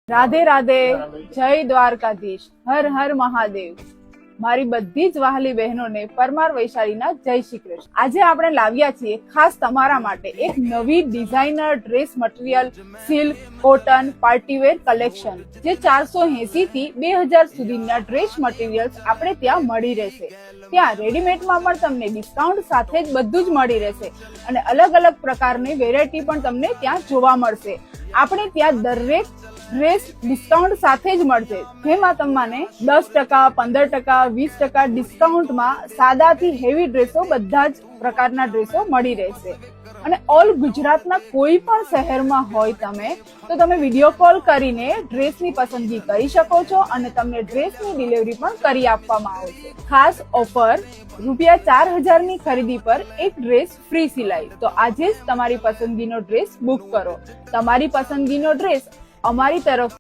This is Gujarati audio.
રાધે રાધે, જય દ્વારકાધીશ, હર હર મહાદેવ। મારી બધી જ વહાલી બહેનોને પરમાર વૈશાલીના જય શ્રી કૃષ્ણ। આજે આપણે લાવ્યા છીએ ખાસ તમારા માટે એક નવી designer dress material, silk, cotton, partywear collection, જે 480 થી 2000 સુધીના ડ્રેસ મટીરિયલ્સ આપણે ત્યાં મળી રહેશે। ત્યાં રેડીમેડમાં પણ તમને ડિસ્કાઉન્ટ સાથે જ બધું જ મળી રહેશે અને અલગ અલગ પ્રકારની વેરાયટી પણ તમને ત્યાં જોવા મળશે। આપણે ત્યાં દરેક ડ્રેસ ડિસ્કાઉન્ટ સાથે જ મળશે, જેમાં તમને 10%, 15%, 20% ડિસ્કાઉન્ટમાં સાદાથી હેવી ડ્રેસો બધા જ પ્રકારના ડ્રેસો મળી રહેશે। અને ઓલ ગુજરાતના કોઈ પણ શહેરમાં હોય તો તમે વિડીયો કોલ કરીને ડ્રેસની પસંદગી કરી શકો છો અને તમને ડ્રેસની ડિલિવરી પણ કરી આપવામાં આવશે। ખાસ ઓફર ₹4000 ની ખરીદી પર એક ડ્રેસ ફ્રી સિલાઈ। તો આજે જ તમારી પસંદગીનો ડ્રેસ બુક કરો। તમારી પસંદગીનો ડ્રેસ અમારી તરફ